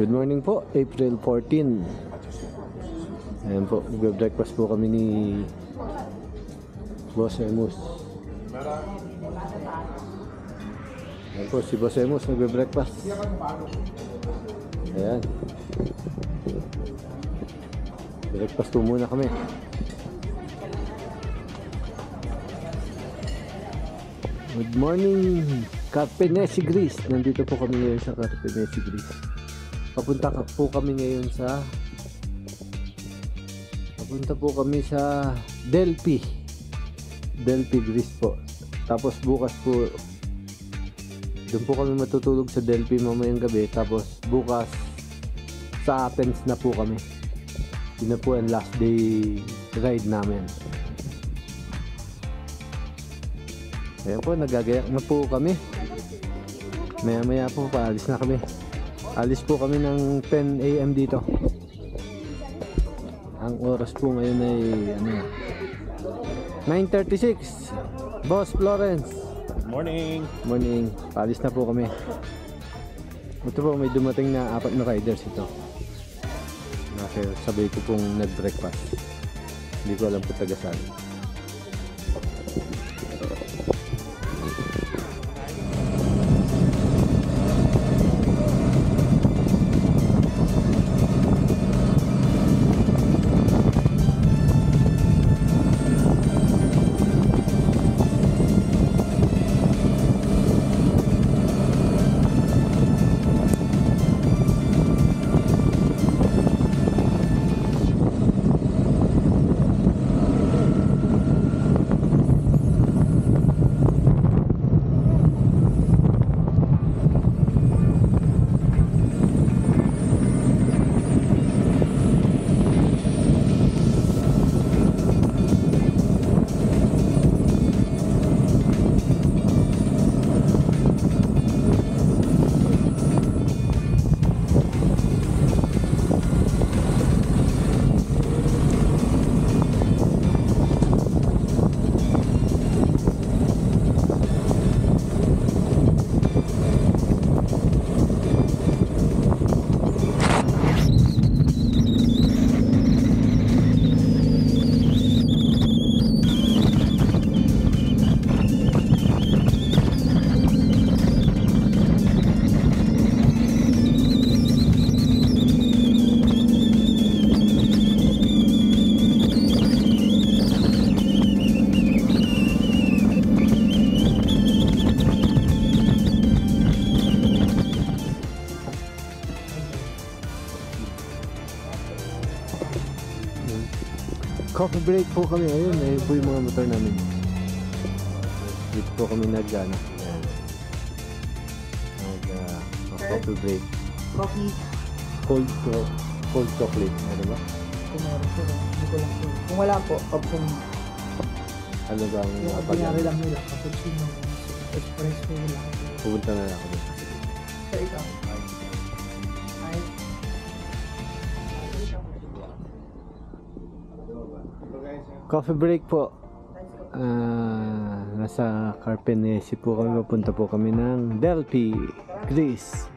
Good morning po, April 14. Ayan po, nagbe-breakfast po kami ni Boss Emus. Ayan po, si Boss Emus nagbe-breakfast. Ayan. Breakfast po muna kami. Good morning, Carpenesi Greece. Nandito po kami ngayon sa Carpenesi Greece. Papunta po kami ngayon sa Delphi Greece po. Tapos bukas po doon po kami matutulog sa Delphi mamayang gabi. Tapos bukas sa Athens na po kami. Yun na po ang last day ride namin. Ayan po, nagagayak na po kami. Maya maya po, paalis na kami. Alis po kami ng 10 AM dito. Ang oras po ngayon ay 9:36. Boss Florence. Morning. Morning. Paalis na po kami. Ito po, may dumating na 4 na riders ito. Sabay ko pong nag-breakfast. Hindi ko alam po taga saan. Coffee break po kami. Ayun po yung mga motor namin. Dito po kami nag-ano. Coffee break. Coffee. Cold chocolate. Ano ba? Kung meron po. Hindi ko lang po. Kung wala po, kung ano ba ang yung ordinary lang nila. Cappuccino. Espresso lang. Pupunta na ako. So ikaw. Ay. Coffee break po. Nasa Carpenesi po kami. Papunta po kami ng Delphi, Greece.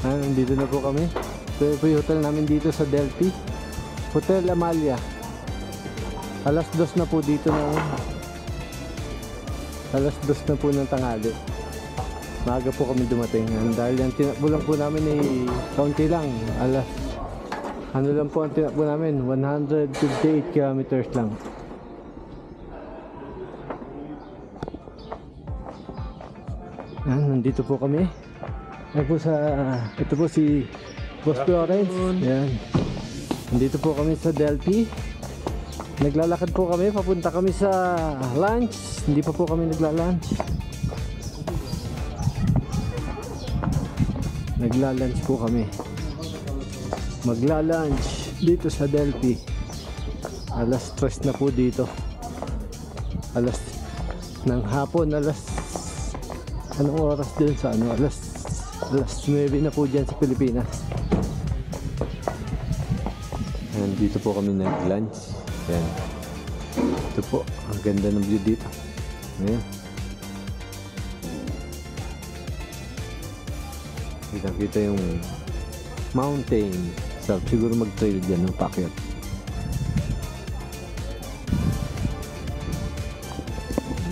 Nandito na po kami. Ito po yung hotel namin dito sa Delphi. Hotel Amalia. Alas 2 na po dito na. Alas 2 na po ng tanghali. Maaga po kami dumating. Dahil ang tinakbo lang po namin ay kaunti lang. Ano lang po ang tinakbo namin? 158 kilometers lang. Nandito po kami. Ito po si Boss Florence. Yan. Nandito po kami sa Delphi. Naglalakad po kami. Papunta kami sa lunch. Hindi pa po kami nagla-lunch. Nagla-lunch po kami. Magla-lunch dito sa Delphi. Alas 3 na po dito. Alas ng hapon. Anong oras din sa ano? Alas 9 na po dyan sa Pilipinas. Ayan, dito po kami nag-lunch. Ayan. Ito po. Ang ganda ng view dito. Ayan. Kita yung mountain. So, siguro mag-trail dyan ng pakyat.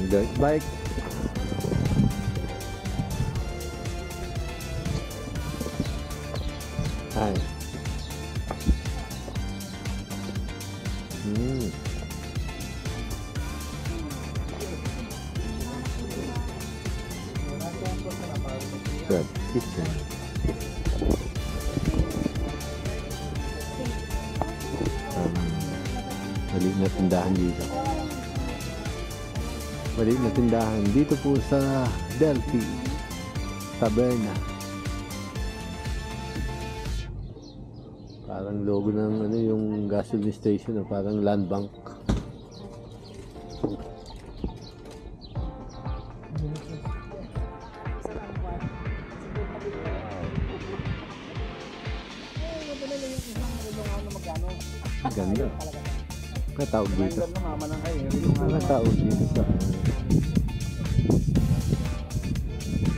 Dirt bike. Ay. Good. Kitchen. Maliit na tindahan dito. Maliit na tindahan dito po sa Delphi Taberna. Parang logo ng ano yung gasoline station, o parang land bank. Ganda. Katawag dito. Katawag dito sa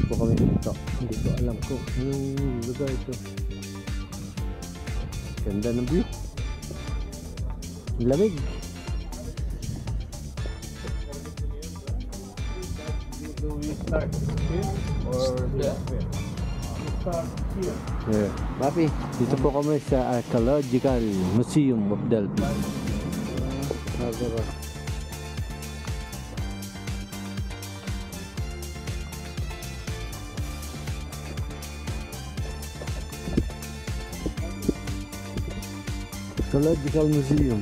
po kami dito. Hindi ko alam ko anong lugar ito. Ganda ng view. Lamig. Do we start here or there? We start here. Yeah. Papi, dito po kami sa Archaeological Museum of Delphi. Archaeological Museum.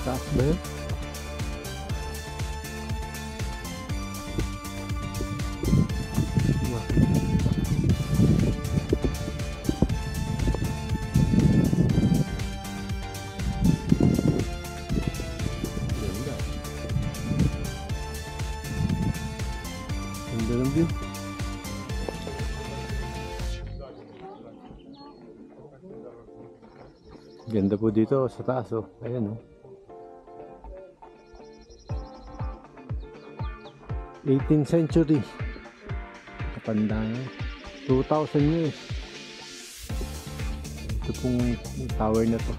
Taas ba yun? Ganda ng view. Ganda po dito sa taas, oh. Ayan, oh. 18th century. Kapanda na. 2,000 years. Ito pong tower na to.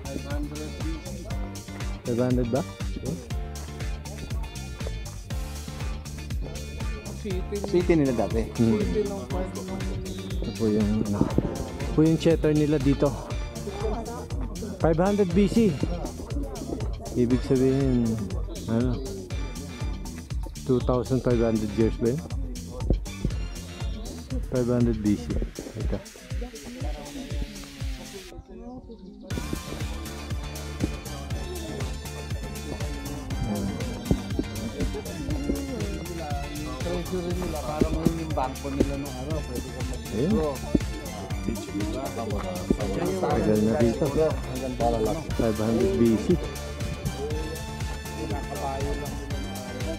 500 ba? City nila dati. Ito po yung ano. Ito po yung chatter nila dito. 500 BC. Ibig sabihin ano? 2,500 years ba yun? 500 BC. Ito. Treasury nila, parang yung bangko nila nung araw, pwede kang mag-go. Tagal na dito. 500 BC. Kinakabayo lang nila.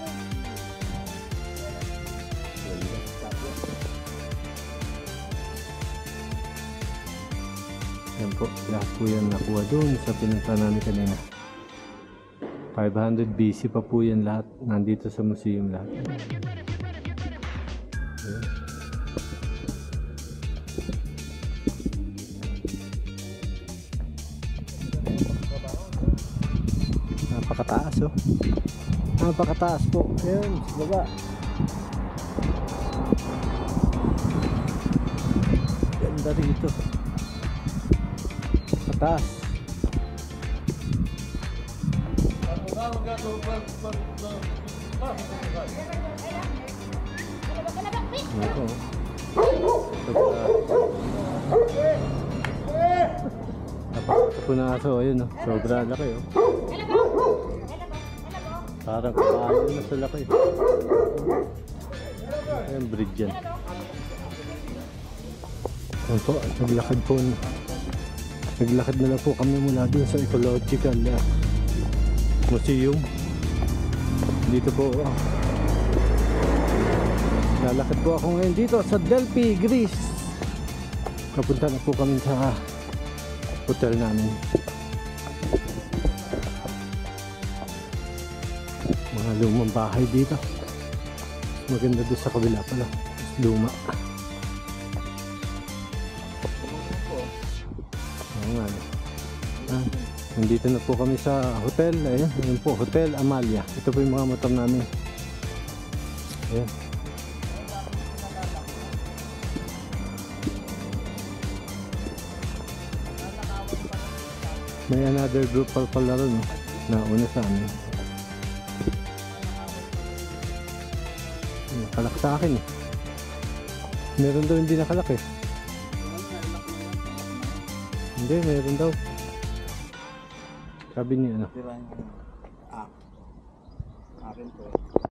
Yan po, lahat po yan nakuha doon sa pinunta namin kanina. 500 BC pa po yan lahat. Nandito sa museum lahat. Ayan. Napakataas oh. Napakataas po. Ayan, sa baba. Ganda rito. Mataas. Ito. Napakita po na aso. Ayun oh. Sobra laki oh. Parang kakain na sa laki. Ayan, bridge yan. Ayan po, naglakad po. Naglakad na lang po kami mula dun sa ecological museum. Dito po. Lalakad po ako ngayon dito sa Delphi, Greece. Kapunta na po kami sa hotel namin. Mga lumang bahay dito. Maganda doon sa kabila pala. Luma. Oo nga. Nandito na po kami sa hotel. Ayan, ayan po, Hotel Amalia. Ito po yung mga motor namin. Ayan. May another group pala rin, no? Na una sa amin. Nakalak sa akin eh. Meron daw hindi nakalak eh. Hindi, meron daw. Sabi niya ano. Akin po.